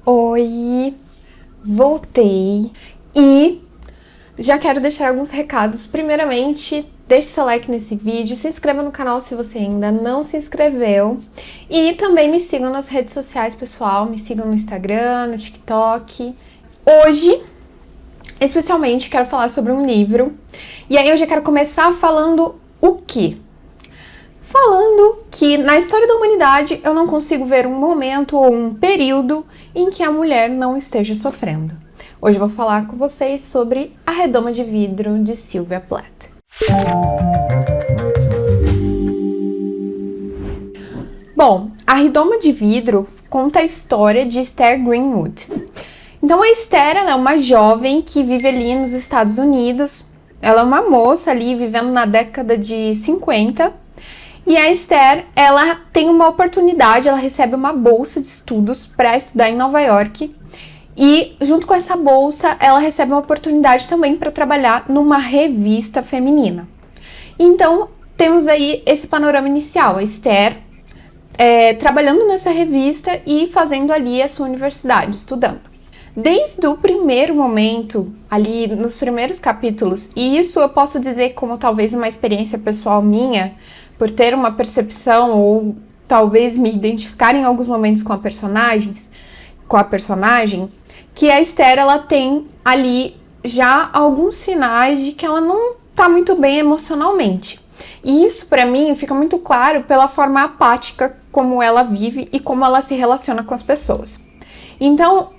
Oi, voltei e já quero deixar alguns recados. Primeiramente, deixe seu like nesse vídeo, se inscreva no canal se você ainda não se inscreveu e também me sigam nas redes sociais, pessoal. Me sigam no Instagram, no TikTok. Hoje, especialmente, quero falar sobre um livro e aí eu já quero começar falando o quê? Falando que na história da humanidade eu não consigo ver um momento ou um período em que a mulher não esteja sofrendo. Hoje eu vou falar com vocês sobre A Redoma de Vidro, de Sylvia Plath. Bom, A Redoma de Vidro conta a história de Esther Greenwood. Então a Esther, ela é uma jovem que vive ali nos Estados Unidos. Ela é uma moça ali vivendo na década de 50. E a Esther, ela tem uma oportunidade, ela recebe uma bolsa de estudos para estudar em Nova York. E junto com essa bolsa, ela recebe uma oportunidade também para trabalhar numa revista feminina. Então, temos aí esse panorama inicial, a Esther trabalhando nessa revista e fazendo ali a sua universidade, estudando. Desde o primeiro momento, ali nos primeiros capítulos, e isso eu posso dizer como talvez uma experiência pessoal minha, por ter uma percepção ou talvez me identificar em alguns momentos com a personagem, que a Esther, ela tem ali já alguns sinais de que ela não tá muito bem emocionalmente. E isso para mim fica muito claro pela forma apática como ela vive e como ela se relaciona com as pessoas. Então,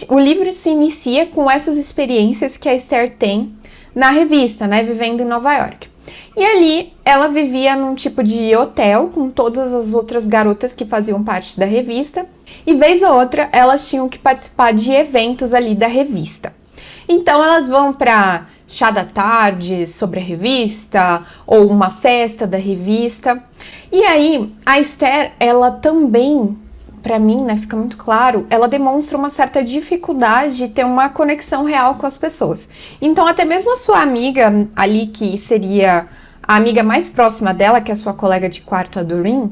o livro se inicia com essas experiências que a Esther tem na revista, né, vivendo em Nova York. E ali ela vivia num tipo de hotel com todas as outras garotas que faziam parte da revista. E vez ou outra elas tinham que participar de eventos ali da revista. Então elas vão para chá da tarde sobre a revista ou uma festa da revista. E aí a Esther, ela também, para mim, né, fica muito claro, ela demonstra uma certa dificuldade de ter uma conexão real com as pessoas. Então até mesmo a sua amiga ali, que seria a amiga mais próxima dela, que é a sua colega de quarto, a Doreen,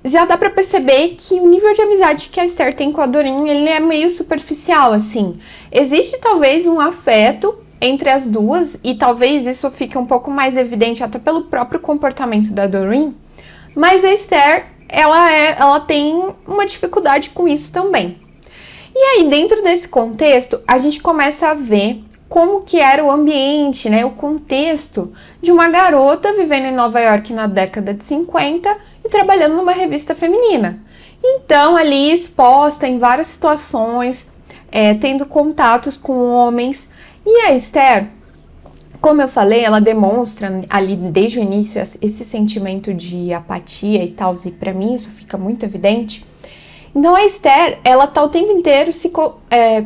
já dá pra perceber que o nível de amizade que a Esther tem com a Doreen, ele é meio superficial, assim. Existe talvez um afeto entre as duas, e talvez isso fique um pouco mais evidente até pelo próprio comportamento da Doreen, mas a Esther, ela tem uma dificuldade com isso também. E aí, dentro desse contexto, a gente começa a ver como que era o ambiente, né, o contexto de uma garota vivendo em Nova York na década de 50 e trabalhando numa revista feminina. Então, ali exposta em várias situações, tendo contatos com homens. E a Esther, como eu falei, ela demonstra ali desde o início esse sentimento de apatia e tal, e pra mim isso fica muito evidente. Então a Esther, ela tá o tempo inteiro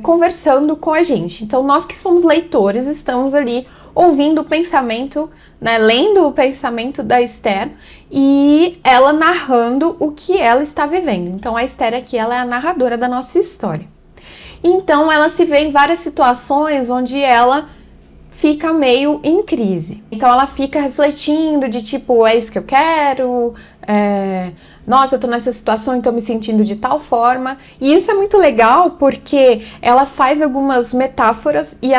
conversando com a gente. Então nós que somos leitores estamos ali ouvindo o pensamento, né, lendo o pensamento da Esther e ela narrando o que ela está vivendo. Então a Esther aqui, ela é a narradora da nossa história. Então ela se vê em várias situações onde ela fica meio em crise. Então ela fica refletindo de tipo, é isso que eu quero, nossa, eu tô nessa situação e tô me sentindo de tal forma. E isso é muito legal porque ela faz algumas metáforas e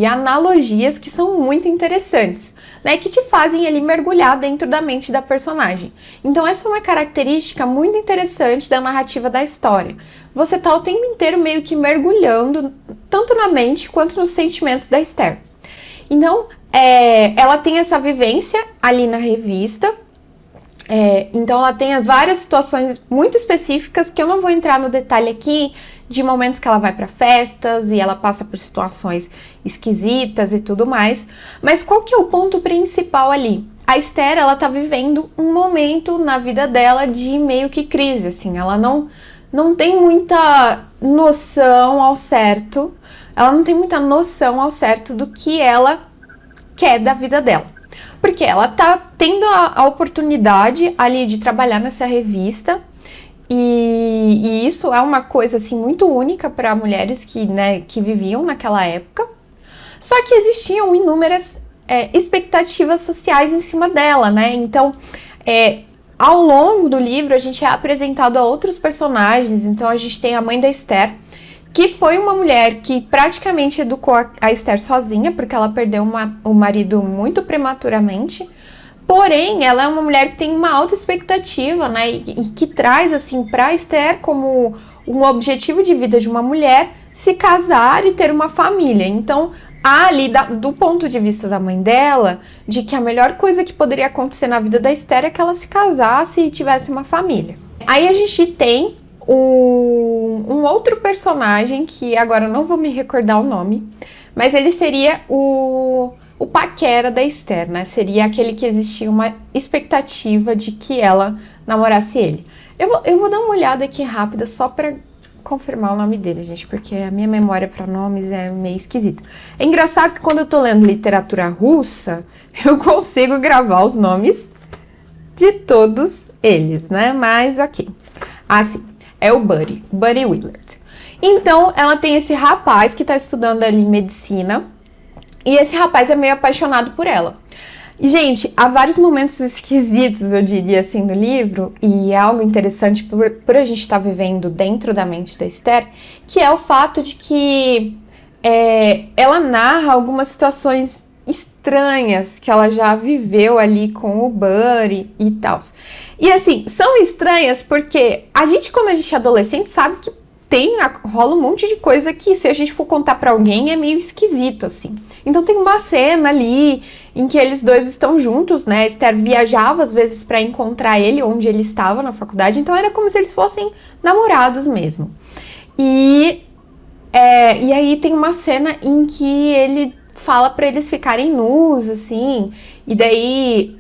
analogias que são muito interessantes, né? Que te fazem ali mergulhar dentro da mente da personagem. Então essa é uma característica muito interessante da narrativa da história. Você tá o tempo inteiro meio que mergulhando tanto na mente quanto nos sentimentos da Esther. Então, ela tem essa vivência ali na revista. Então ela tem várias situações muito específicas que eu não vou entrar no detalhe aqui, de momentos que ela vai para festas e ela passa por situações esquisitas e tudo mais. Mas qual que é o ponto principal ali? A Esther, ela tá vivendo um momento na vida dela de meio que crise, assim. Ela não tem muita noção ao certo. Ela não tem muita noção ao certo do que ela quer da vida dela. Porque ela tá tendo a oportunidade ali de trabalhar nessa revista e isso é uma coisa assim muito única para mulheres que viviam naquela época. Só que existiam inúmeras expectativas sociais em cima dela, né? Então, ao longo do livro, a gente é apresentado a outros personagens. Então, a gente tem a mãe da Esther, que foi uma mulher que praticamente educou a Esther sozinha, porque ela perdeu o marido muito prematuramente. Porém, ela é uma mulher que tem uma alta expectativa, né? E que traz, assim, pra Esther como um objetivo de vida de uma mulher se casar e ter uma família. Então, há ali, do ponto de vista da mãe dela, de que a melhor coisa que poderia acontecer na vida da Esther é que ela se casasse e tivesse uma família. Aí a gente tem um outro personagem, que agora eu não vou me recordar o nome, mas ele seria o paquera da Esther, né? Seria aquele que existia uma expectativa de que ela namorasse ele. Eu vou dar uma olhada aqui rápida só pra confirmar o nome dele, gente, porque a minha memória pra nomes é meio esquisita. É engraçado que quando eu tô lendo literatura russa, eu consigo gravar os nomes de todos eles, né? Mas ok. Ah, sim. É o Buddy Willard. Então, ela tem esse rapaz que tá estudando ali medicina, e esse rapaz é meio apaixonado por ela. E, gente, há vários momentos esquisitos, eu diria assim, no livro, e é algo interessante por a gente estar vivendo dentro da mente da Esther, que é o fato de que ela narra algumas situações estranhas que ela já viveu ali com o Buddy e tal. E, assim, são estranhas porque a gente, quando a gente é adolescente, sabe que rola um monte de coisa que, se a gente for contar pra alguém, é meio esquisito, assim. Então tem uma cena ali em que eles dois estão juntos, né? Esther viajava às vezes pra encontrar ele onde ele estava na faculdade, então era como se eles fossem namorados mesmo. E aí tem uma cena em que ele fala pra eles ficarem nus, assim, e daí,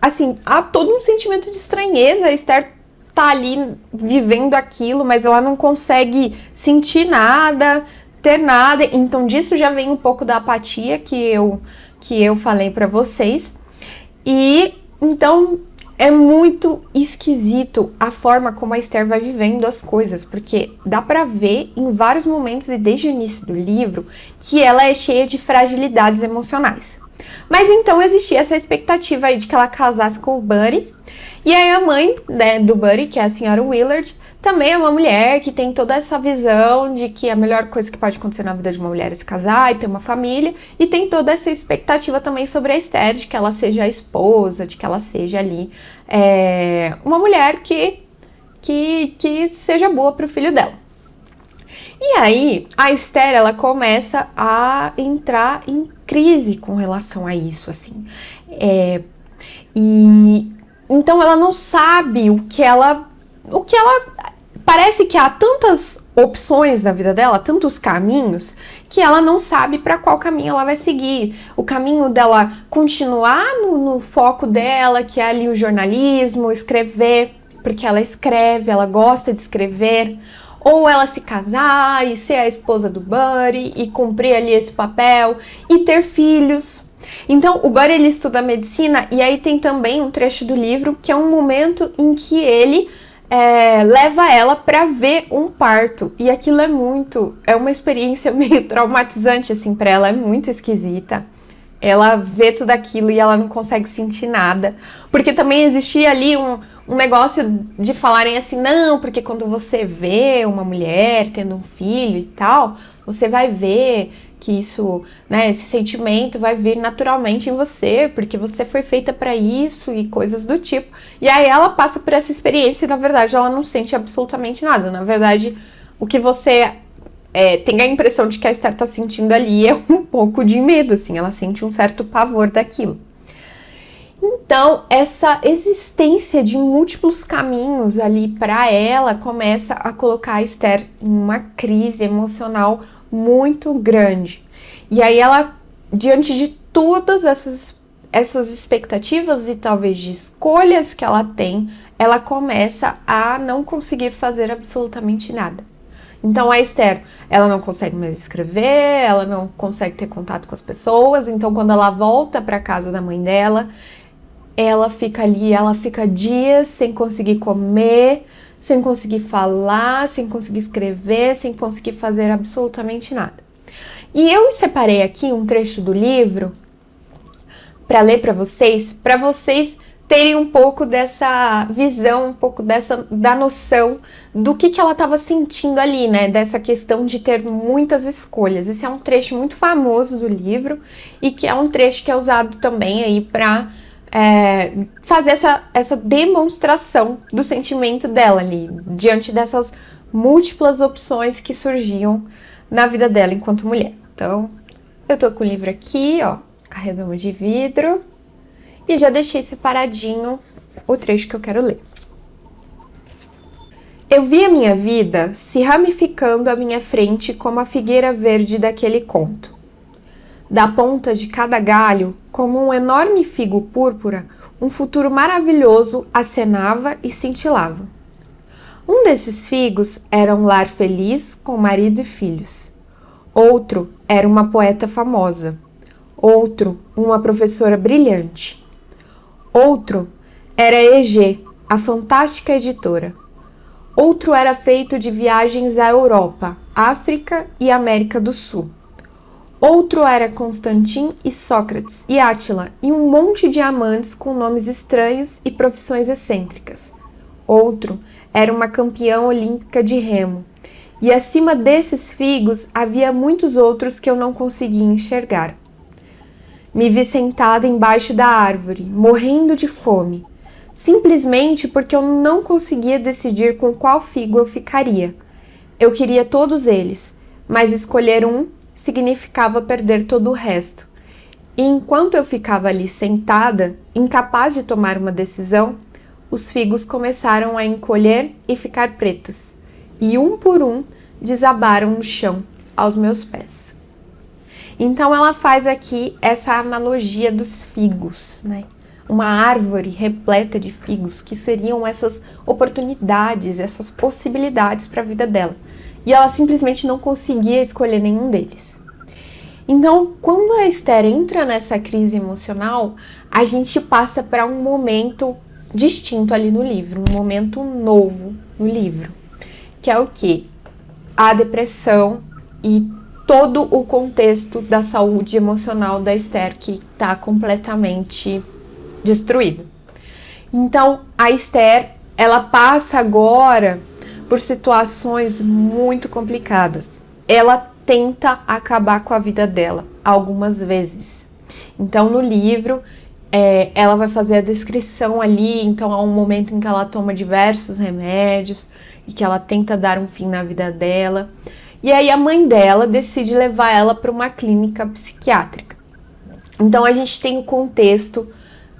assim, há todo um sentimento de estranheza. A Esther tá ali vivendo aquilo, mas ela não consegue sentir nada, ter nada. Então disso já vem um pouco da apatia que eu falei pra vocês. E então é muito esquisito a forma como a Esther vai vivendo as coisas, porque dá pra ver em vários momentos e desde o início do livro que ela é cheia de fragilidades emocionais. Mas então existia essa expectativa aí de que ela casasse com o Buddy. E aí a mãe, né, do Buddy, que é a senhora Willard, também é uma mulher que tem toda essa visão de que a melhor coisa que pode acontecer na vida de uma mulher é se casar e ter uma família. E tem toda essa expectativa também sobre a Esther, de que ela seja a esposa, de que ela seja ali uma mulher que seja boa para o filho dela. E aí, a Esther, ela começa a entrar em crise com relação a isso, assim. Então, ela não sabe o que ela... Parece que há tantas opções na vida dela, tantos caminhos, que ela não sabe para qual caminho ela vai seguir. O caminho dela continuar no foco dela, que é ali o jornalismo, escrever, porque ela escreve, ela gosta de escrever... Ou ela se casar e ser a esposa do Buddy e cumprir ali esse papel e ter filhos. Então, o Buddy, ele estuda medicina e aí tem também um trecho do livro que é um momento em que ele leva ela para ver um parto. E aquilo é uma experiência meio traumatizante, assim, para ela, é muito esquisita. Ela vê tudo aquilo e ela não consegue sentir nada. Porque também existia ali um negócio de falarem assim, não, porque quando você vê uma mulher tendo um filho e tal, você vai ver que isso, né, esse sentimento vai vir naturalmente em você, porque você foi feita para isso e coisas do tipo. E aí ela passa por essa experiência e, na verdade, ela não sente absolutamente nada. Na verdade, o que você... tem a impressão de que a Esther tá sentindo ali é um pouco de medo, assim, ela sente um certo pavor daquilo. Então, essa existência de múltiplos caminhos ali para ela começa a colocar a Esther em uma crise emocional muito grande. E aí ela, diante de todas essas expectativas e talvez de escolhas que ela tem, ela começa a não conseguir fazer absolutamente nada. Então a Esther, ela não consegue mais escrever, ela não consegue ter contato com as pessoas, então quando ela volta para casa da mãe dela, ela fica ali, ela fica dias sem conseguir comer, sem conseguir falar, sem conseguir escrever, sem conseguir fazer absolutamente nada. E eu separei aqui um trecho do livro para ler para vocês terem um pouco dessa visão, um pouco da noção do que ela estava sentindo ali, né? Dessa questão de ter muitas escolhas. Esse é um trecho muito famoso do livro e que é um trecho que é usado também aí para fazer essa demonstração do sentimento dela ali, diante dessas múltiplas opções que surgiam na vida dela enquanto mulher. Então, eu tô com o livro aqui, ó, A Redoma de Vidro, e já deixei separadinho o trecho que eu quero ler. Eu vi a minha vida se ramificando à minha frente como a figueira verde daquele conto. Da ponta de cada galho, como um enorme figo púrpura, um futuro maravilhoso acenava e cintilava. Um desses figos era um lar feliz com marido e filhos. Outro era uma poeta famosa. Outro, uma professora brilhante. Outro era EG, a fantástica editora. Outro era feito de viagens à Europa, África e América do Sul. Outro era Constantin e Sócrates e Átila e um monte de amantes com nomes estranhos e profissões excêntricas. Outro era uma campeã olímpica de remo. E acima desses figos havia muitos outros que eu não conseguia enxergar. Me vi sentada embaixo da árvore, morrendo de fome, simplesmente porque eu não conseguia decidir com qual figo eu ficaria. Eu queria todos eles, mas escolher um significava perder todo o resto. E enquanto eu ficava ali sentada, incapaz de tomar uma decisão, os figos começaram a encolher e ficar pretos, e um por um desabaram no chão aos meus pés. Então ela faz aqui essa analogia dos figos, né? Uma árvore repleta de figos que seriam essas oportunidades, essas possibilidades para a vida dela. E ela simplesmente não conseguia escolher nenhum deles. Então, quando a Esther entra nessa crise emocional, a gente passa para um momento distinto ali no livro, um momento novo no livro, que é o quê? A depressão e todo o contexto da saúde emocional da Esther que está completamente destruído. Então, a Esther, ela passa agora por situações muito complicadas. Ela tenta acabar com a vida dela algumas vezes. Então, no livro, ela vai fazer a descrição ali. Então, há um momento em que ela toma diversos remédios e que ela tenta dar um fim na vida dela. E aí a mãe dela decide levar ela para uma clínica psiquiátrica. Então a gente tem o contexto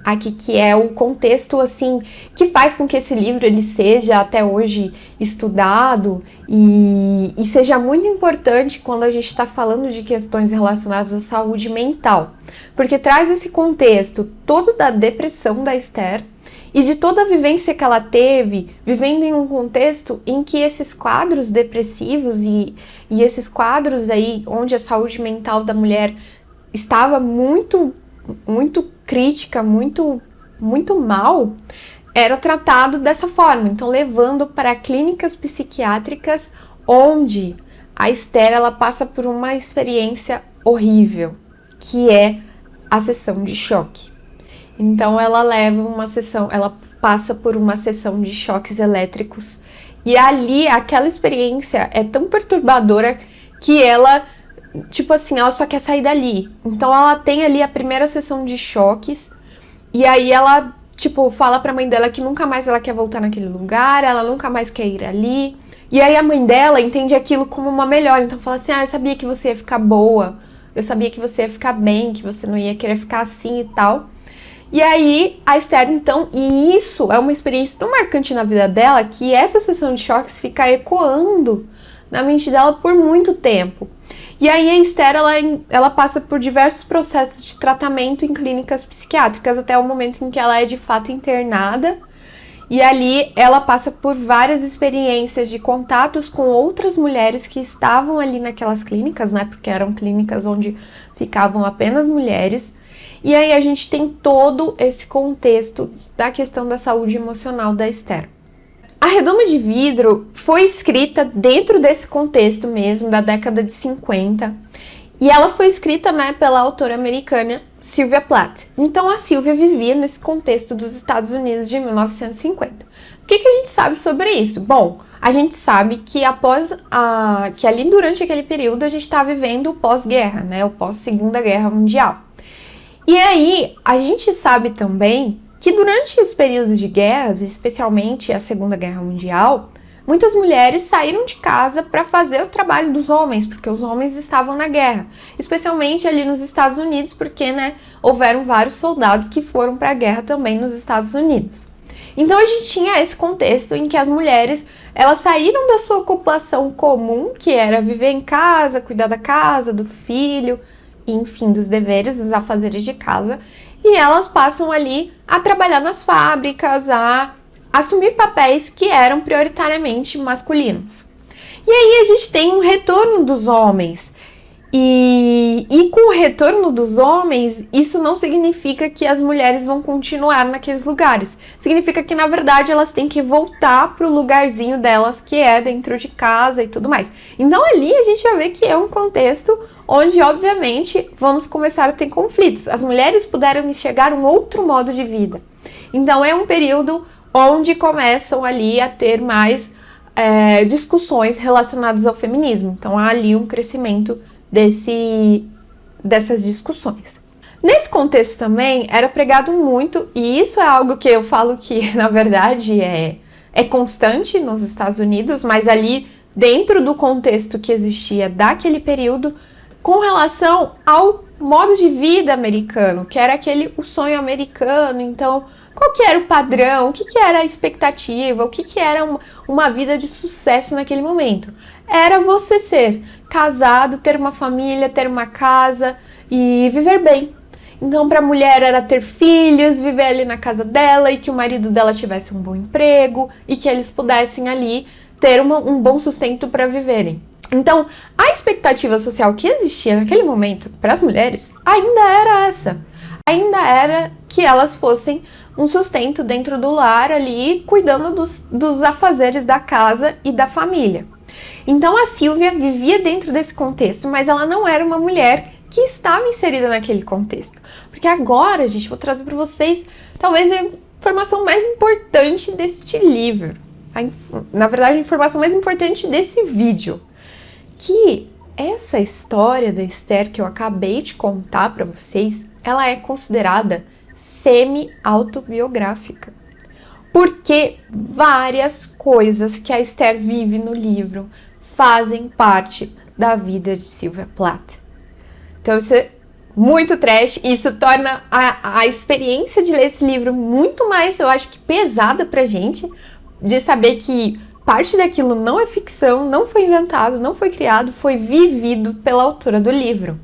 aqui, que é o contexto assim que faz com que esse livro ele seja até hoje estudado e seja muito importante quando a gente está falando de questões relacionadas à saúde mental, porque traz esse contexto todo da depressão da Esther e de toda a vivência que ela teve, vivendo em um contexto em que esses quadros depressivos e esses quadros aí onde a saúde mental da mulher estava muito crítica, muito mal, era tratado dessa forma. Então, levando para clínicas psiquiátricas onde a Esther ela passa por uma experiência horrível, que é a sessão de choque. Então ela passa por uma sessão de choques elétricos e ali aquela experiência é tão perturbadora que ela, tipo assim, ela só quer sair dali. Então ela tem ali a primeira sessão de choques e aí ela, tipo, fala pra mãe dela que nunca mais ela quer voltar naquele lugar, ela nunca mais quer ir ali. E aí a mãe dela entende aquilo como uma melhora, então fala assim, eu sabia que você ia ficar boa, eu sabia que você ia ficar bem, que você não ia querer ficar assim e tal. E aí, a Esther, então, e isso é uma experiência tão marcante na vida dela que essa sessão de choques fica ecoando na mente dela por muito tempo. E aí a Esther, ela passa por diversos processos de tratamento em clínicas psiquiátricas até o momento em que ela é de fato internada. E ali ela passa por várias experiências de contatos com outras mulheres que estavam ali naquelas clínicas, né? Porque eram clínicas onde ficavam apenas mulheres. E aí a gente tem todo esse contexto da questão da saúde emocional da Esther. A Redoma de Vidro foi escrita dentro desse contexto mesmo, da década de 50. E ela foi escrita, né, pela autora americana Sylvia Plath. Então a Sylvia vivia nesse contexto dos Estados Unidos de 1950. O que a gente sabe sobre isso? Bom, a gente sabe que que ali durante aquele período a gente está vivendo o pós-guerra, né? O pós-Segunda Guerra Mundial. E aí a gente sabe também que durante os períodos de guerras, especialmente a Segunda Guerra Mundial, muitas mulheres saíram de casa para fazer o trabalho dos homens, porque os homens estavam na guerra, especialmente ali nos Estados Unidos, porque, né, houveram vários soldados que foram para a guerra também nos Estados Unidos. Então a gente tinha esse contexto em que as mulheres, elas saíram da sua ocupação comum, que era viver em casa, cuidar da casa, do filho, enfim, dos deveres, dos afazeres de casa, e elas passam ali a trabalhar nas fábricas, a assumir papéis que eram prioritariamente masculinos. E aí a gente tem um retorno dos homens. E com o retorno dos homens, isso não significa que as mulheres vão continuar naqueles lugares. Significa que, na verdade, elas têm que voltar para o lugarzinho delas, que é dentro de casa e tudo mais. Então ali a gente já vê que é um contexto onde, obviamente, vamos começar a ter conflitos. As mulheres puderam enxergar um outro modo de vida. Então é um período onde começam ali a ter mais discussões relacionadas ao feminismo. Então há ali um crescimento dessas discussões. Nesse contexto também era pregado muito, e isso é algo que eu falo que na verdade é constante nos Estados Unidos, mas ali dentro do contexto que existia daquele período, com relação ao modo de vida americano, que era o sonho americano. Então, qual que era o padrão, o que era a expectativa, o que era uma vida de sucesso naquele momento? Era você ser casado, ter uma família, ter uma casa e viver bem. Então, para a mulher era ter filhos, viver ali na casa dela e que o marido dela tivesse um bom emprego e que eles pudessem ali ter um bom sustento para viverem. Então, a expectativa social que existia naquele momento para as mulheres ainda era essa. Ainda era que elas fossem um sustento dentro do lar ali, cuidando dos afazeres da casa e da família. Então a Sylvia vivia dentro desse contexto, mas ela não era uma mulher que estava inserida naquele contexto. Porque agora, gente, vou trazer para vocês talvez a informação mais importante deste livro. Na verdade, a informação mais importante desse vídeo. Que essa história da Esther que eu acabei de contar para vocês, ela é considerada semi-autobiográfica. Porque várias coisas que a Esther vive no livro fazem parte da vida de Sylvia Plath. Então isso é muito trash, e isso torna a experiência de ler esse livro muito mais, eu acho que pesada pra gente, de saber que parte daquilo não é ficção, não foi inventado, não foi criado, foi vivido pela autora do livro.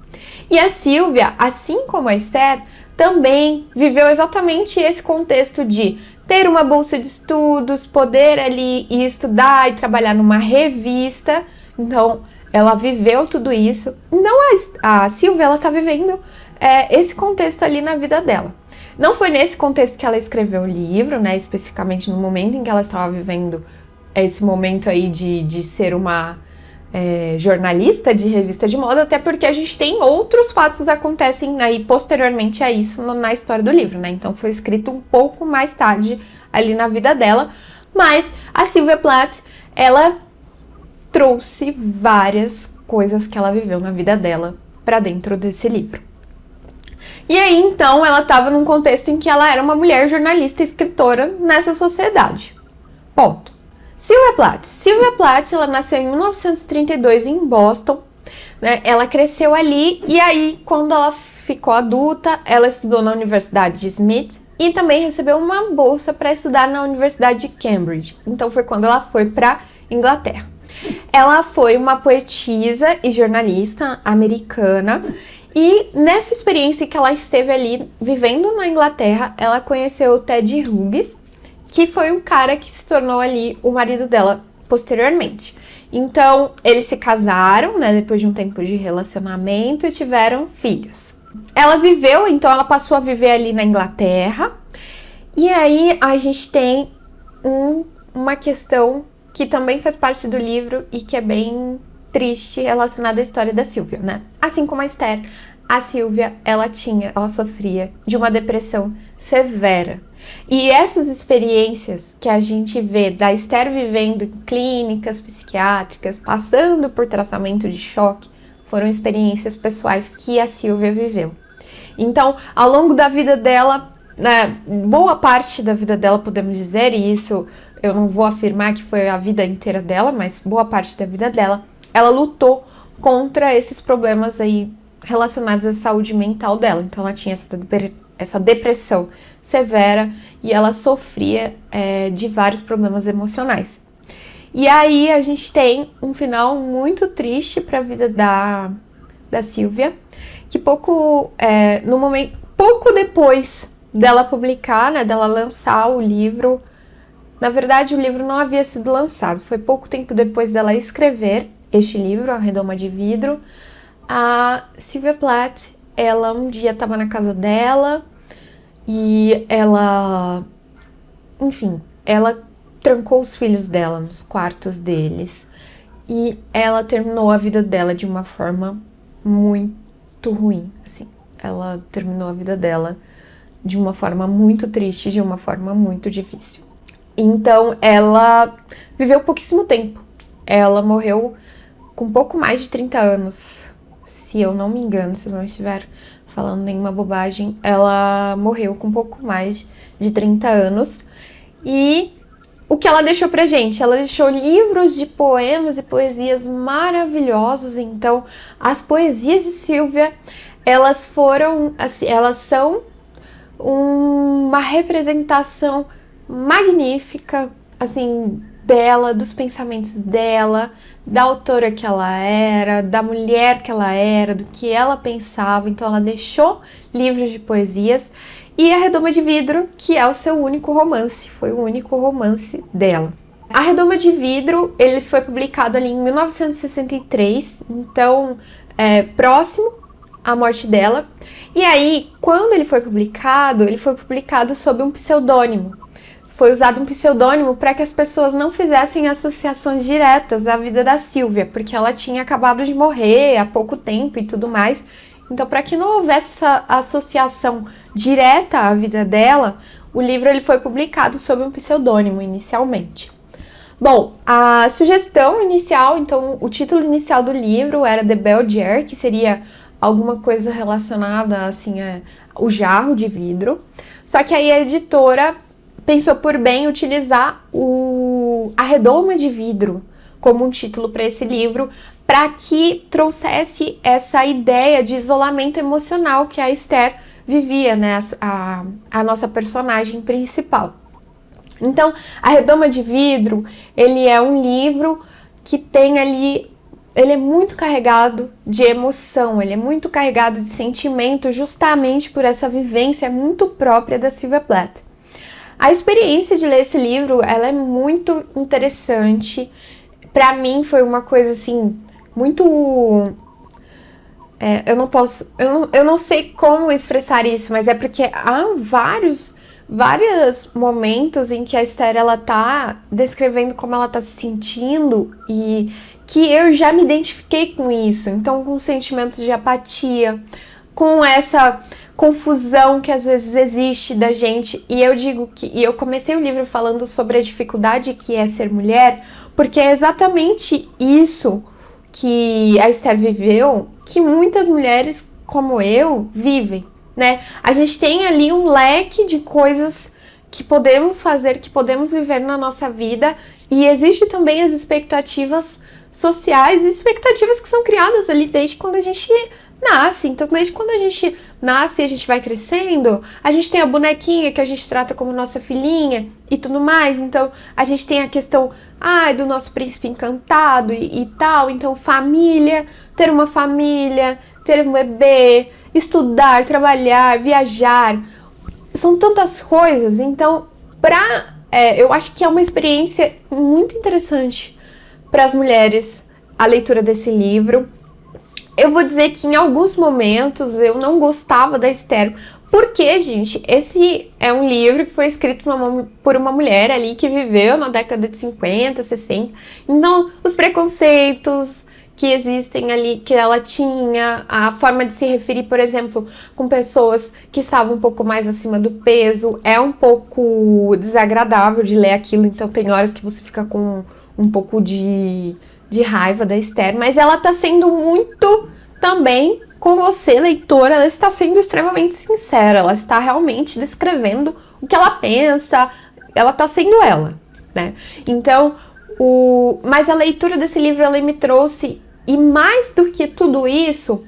E a Sylvia, assim como a Esther, também viveu exatamente esse contexto de ter uma bolsa de estudos, poder ali ir estudar e trabalhar numa revista. Então, ela viveu tudo isso. Então, a Sylvia, ela tá vivendo esse contexto ali na vida dela. Não foi nesse contexto que ela escreveu o livro, né? Especificamente no momento em que ela estava vivendo esse momento aí de ser uma jornalista de revista de moda, até porque a gente tem outros fatos que acontecem aí posteriormente a isso na história do livro, né? Então foi escrito um pouco mais tarde ali na vida dela, mas a Sylvia Plath, ela trouxe várias coisas que ela viveu na vida dela para dentro desse livro. E aí, então, ela estava num contexto em que ela era uma mulher jornalista e escritora nessa sociedade. Ponto. Sylvia Plath, ela nasceu em 1932 em Boston, né? Ela cresceu ali e aí, quando ela ficou adulta, ela estudou na Universidade de Smith e também recebeu uma bolsa para estudar na Universidade de Cambridge. Então foi quando ela foi para Inglaterra. Ela foi uma poetisa e jornalista americana e nessa experiência que ela esteve ali vivendo na Inglaterra, ela conheceu o Ted Hughes, que foi um cara que se tornou ali o marido dela posteriormente. Então, eles se casaram, né, depois de um tempo de relacionamento e tiveram filhos. Ela passou a viver ali na Inglaterra. E aí, a gente tem uma questão que também faz parte do livro e que é bem triste relacionada à história da Sylvia, né? Assim como a Esther, a Silvia, ela sofria de uma depressão severa. E essas experiências que a gente vê da Esther vivendo em clínicas psiquiátricas, passando por tratamento de choque, foram experiências pessoais que a Silvia viveu. Então, ao longo da vida dela, né, boa parte da vida dela, podemos dizer, e isso eu não vou afirmar que foi a vida inteira dela, mas boa parte da vida dela, ela lutou contra esses problemas aí relacionados à saúde mental dela. Então ela tinha essa depressão severa e ela sofria de vários problemas emocionais. E aí a gente tem um final muito triste para a vida da Silvia, que pouco depois dela publicar, né, dela lançar o livro, na verdade o livro não havia sido lançado, foi pouco tempo depois dela escrever este livro, A Redoma de Vidro, a Sylvia Plath, ela um dia estava na casa dela e ela trancou os filhos dela nos quartos deles e ela terminou a vida dela de uma forma muito ruim, assim. Ela terminou a vida dela de uma forma muito triste, de uma forma muito difícil. Então, ela viveu pouquíssimo tempo. Ela morreu com pouco mais de 30 anos, se eu não me engano, se eu não estiver falando nenhuma bobagem. Ela morreu com pouco mais de 30 anos. E o que ela deixou pra gente? Ela deixou livros de poemas e poesias maravilhosos. Então, as poesias de Silvia, elas são uma representação magnífica, assim, dela, dos pensamentos dela, da autora que ela era, da mulher que ela era, do que ela pensava. Então ela deixou livros de poesias e A Redoma de Vidro, que é o seu único romance, foi o único romance dela. A Redoma de Vidro, ele foi publicado ali em 1963, então próximo à morte dela. E aí, quando ele foi publicado sob um pseudônimo. Foi usado um pseudônimo para que as pessoas não fizessem associações diretas à vida da Silvia, porque ela tinha acabado de morrer há pouco tempo e tudo mais. Então, para que não houvesse essa associação direta à vida dela, o livro ele foi publicado sob um pseudônimo inicialmente. Bom, a sugestão inicial, então, o título inicial do livro era The Bell Jar, que seria alguma coisa relacionada, assim, ao jarro de vidro. Só que aí a editora pensou por bem utilizar A Redoma de Vidro como um título para esse livro, para que trouxesse essa ideia de isolamento emocional que a Esther vivia, né, a nossa personagem principal. Então, A Redoma de Vidro, ele é um livro que tem ali, ele é muito carregado de emoção, ele é muito carregado de sentimento, justamente por essa vivência muito própria da Sylvia Plath. A experiência de ler esse livro, ela é muito interessante. Pra mim foi uma coisa assim, muito... eu não sei como expressar isso, mas é porque há vários momentos em que a Esther, ela tá descrevendo como ela tá se sentindo e que eu já me identifiquei com isso. Então, com sentimentos de apatia, com essa confusão que às vezes existe da gente, e eu comecei o livro falando sobre a dificuldade que é ser mulher, porque é exatamente isso que a Esther viveu, que muitas mulheres como eu vivem, né? A gente tem ali um leque de coisas que podemos fazer, que podemos viver na nossa vida, e existe também as expectativas sociais, expectativas que são criadas ali desde quando a gente nasce. Então, desde quando a gente nasce e a gente vai crescendo, a gente tem a bonequinha que a gente trata como nossa filhinha e tudo mais. Então, a gente tem a questão do nosso príncipe encantado e tal. Então, família, ter uma família, ter um bebê, estudar, trabalhar, viajar. São tantas coisas. Então, eu acho que é uma experiência muito interessante para as mulheres a leitura desse livro. Eu vou dizer que em alguns momentos eu não gostava da Esther, porque, gente, esse é um livro que foi escrito por uma mulher ali que viveu na década de 50, 60. Então, os preconceitos que existem ali, que ela tinha, a forma de se referir, por exemplo, com pessoas que estavam um pouco mais acima do peso, é um pouco desagradável de ler aquilo, então tem horas que você fica com um pouco de raiva da Esther, mas ela tá sendo muito também com você, leitora, ela está sendo extremamente sincera, ela está realmente descrevendo o que ela pensa, ela tá sendo ela, né? Então, mas a leitura desse livro, ela me trouxe, e mais do que tudo isso,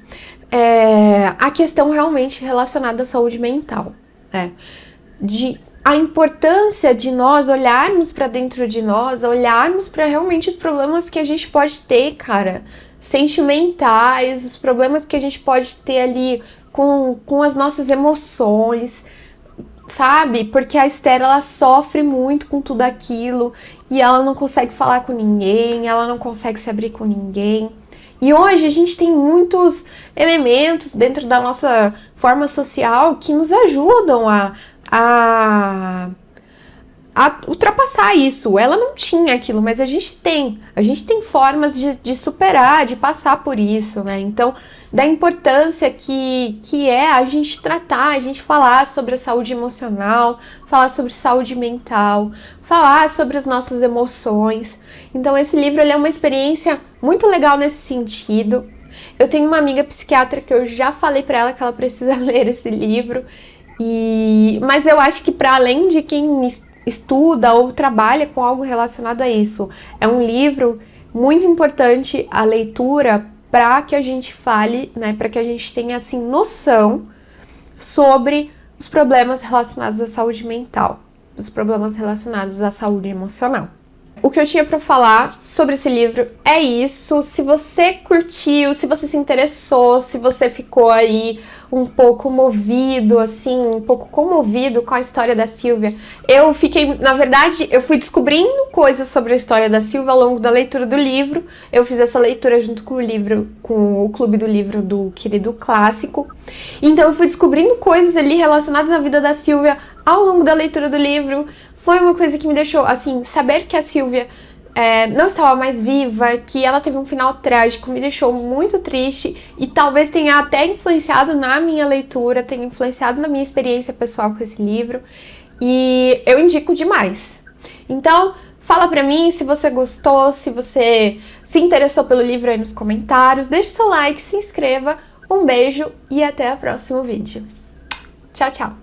a questão realmente relacionada à saúde mental, né? A importância de nós olharmos para dentro de nós, olharmos para realmente os problemas que a gente pode ter, cara, sentimentais, os problemas que a gente pode ter ali com as nossas emoções, sabe? Porque a Esther, ela sofre muito com tudo aquilo e ela não consegue falar com ninguém, ela não consegue se abrir com ninguém. E hoje a gente tem muitos elementos dentro da nossa forma social que nos ajudam a ultrapassar isso. Ela não tinha aquilo, mas a gente tem formas de superar, de passar por isso, né? Então, da importância que é a gente tratar, a gente falar sobre a saúde emocional, falar sobre saúde mental, falar sobre as nossas emoções. Então, esse livro, ele é uma experiência muito legal nesse sentido. Eu tenho uma amiga psiquiatra que eu já falei pra ela que ela precisa ler esse livro, mas eu acho que para além de quem estuda ou trabalha com algo relacionado a isso, é um livro muito importante a leitura para que a gente fale, né, para que a gente tenha assim noção sobre os problemas relacionados à saúde mental, os problemas relacionados à saúde emocional. O que eu tinha para falar sobre esse livro é isso. Se você curtiu, se você se interessou, se você ficou aí um pouco movido, assim, um pouco comovido com a história da Silvia, eu fiquei, na verdade, eu fui descobrindo coisas sobre a história da Silvia ao longo da leitura do livro. Eu fiz essa leitura junto com com o Clube do Livro do Querido Clássico. Então eu fui descobrindo coisas ali relacionadas à vida da Silvia ao longo da leitura do livro. Foi uma coisa que me deixou, assim, saber que a Silvia não estava mais viva, que ela teve um final trágico, me deixou muito triste e talvez tenha até influenciado na minha leitura, tenha influenciado na minha experiência pessoal com esse livro, e eu indico demais. Então, fala pra mim se você gostou, se você se interessou pelo livro aí nos comentários, deixe seu like, se inscreva, um beijo e até o próximo vídeo. Tchau, tchau!